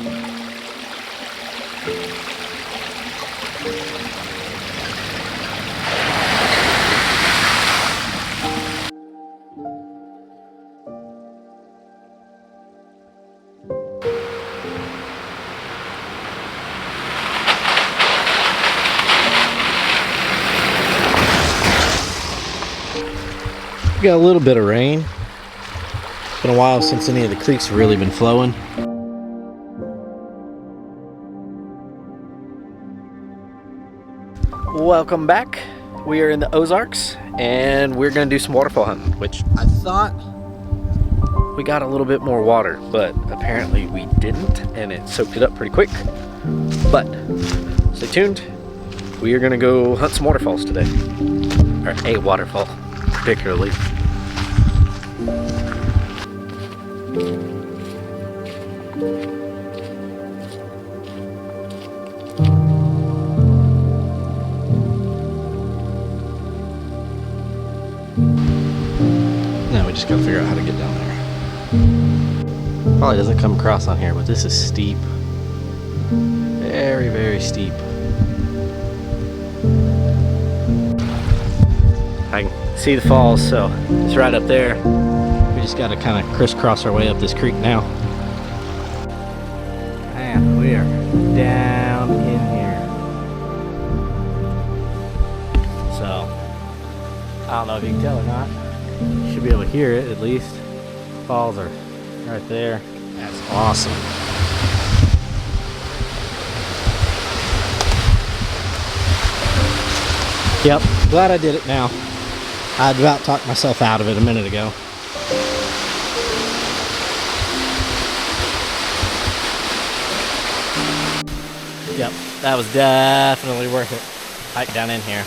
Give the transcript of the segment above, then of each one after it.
We got a little bit of rain. It's been a while since any of the creeks have really been flowing. Welcome back. We are in the Ozarks and we're gonna do some waterfall hunting, which I thought we got a little bit more water, but apparently we didn't, and it soaked it up pretty quick. But stay tuned. We are gonna go hunt some waterfalls today, or a waterfall particularly. Now we just gotta figure out how to get down there. Probably doesn't come across on here, but this is steep. Very, very steep. I can see the falls, so it's right up there. We just gotta kind of crisscross our way up this creek now. Man, we are down in here. So, I don't know if you can tell or not. You should be able to hear it at least. Falls are right there. That's awesome. Yep, glad I did it now. I'd about talked myself out of it a minute ago. Yep, that was definitely worth it. Hike down in here.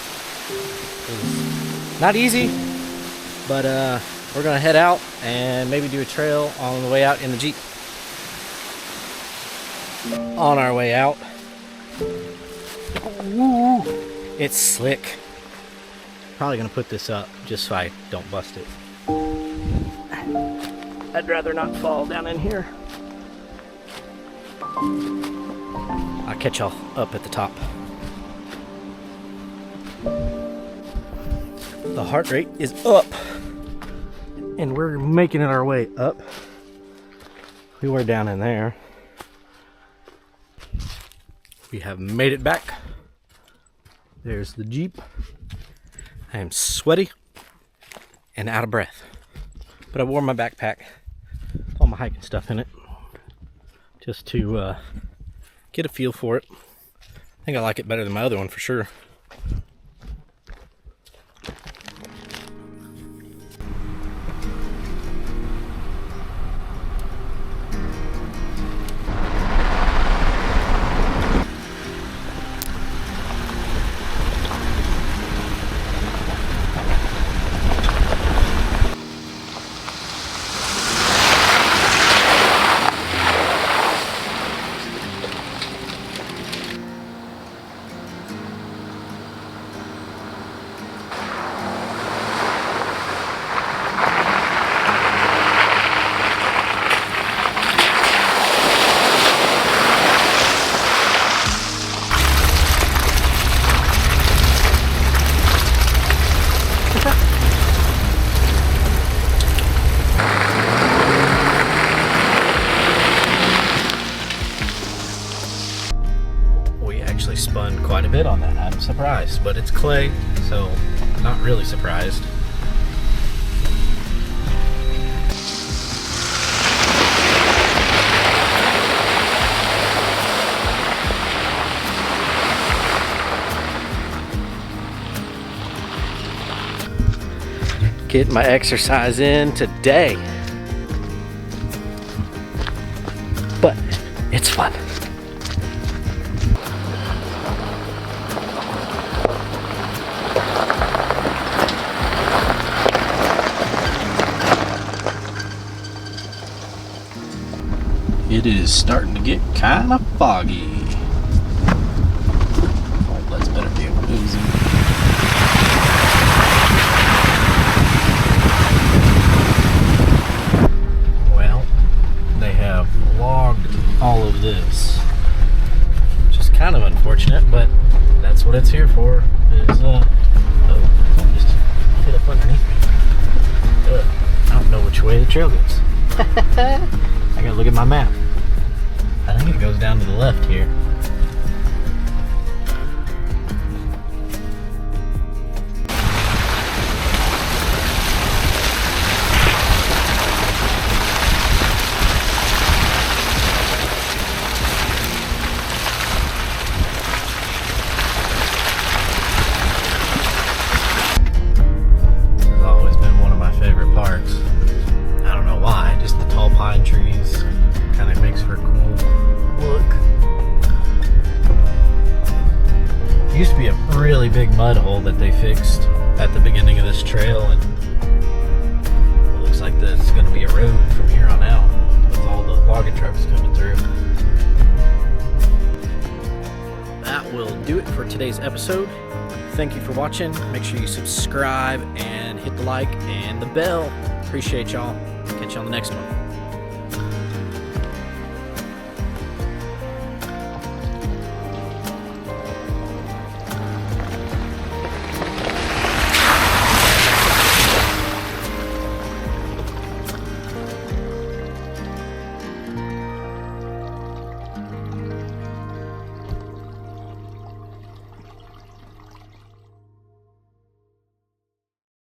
It was not easy, but we're gonna head out and maybe do a trail on the way out in the Jeep. On our way out, ooh, it's slick. Probably gonna put this up just so I don't bust it. I'd rather not fall down in here. I'll catch y'all up at the top. The heart rate is up, and we're making it our way up. We were down in there. We have made it back. There's the Jeep. I am sweaty and out of breath, but I wore my backpack, all my hiking stuff in it, just to get a feel for it. I think I like it better than my other one for sure. Spun quite a bit on that. I'm surprised, but it's clay, so not really surprised. Getting my exercise in today, but it's fun. It is starting to get kind of foggy. Oh, let's better be oozing. Well, they have logged all of this. unfortunate, but that's what it's here for. Is just hit up underneath me. I don't know which way the trail goes. I gotta look at my map. I think it goes down to the left here. Used to be a really big mud hole that they fixed at the beginning of this trail, and it looks like it's going to be a road from here on out with all the logging trucks coming through. That will do it for today's episode. Thank you for watching. Make sure you subscribe and hit the like and the bell. Appreciate y'all. Catch you on the next one.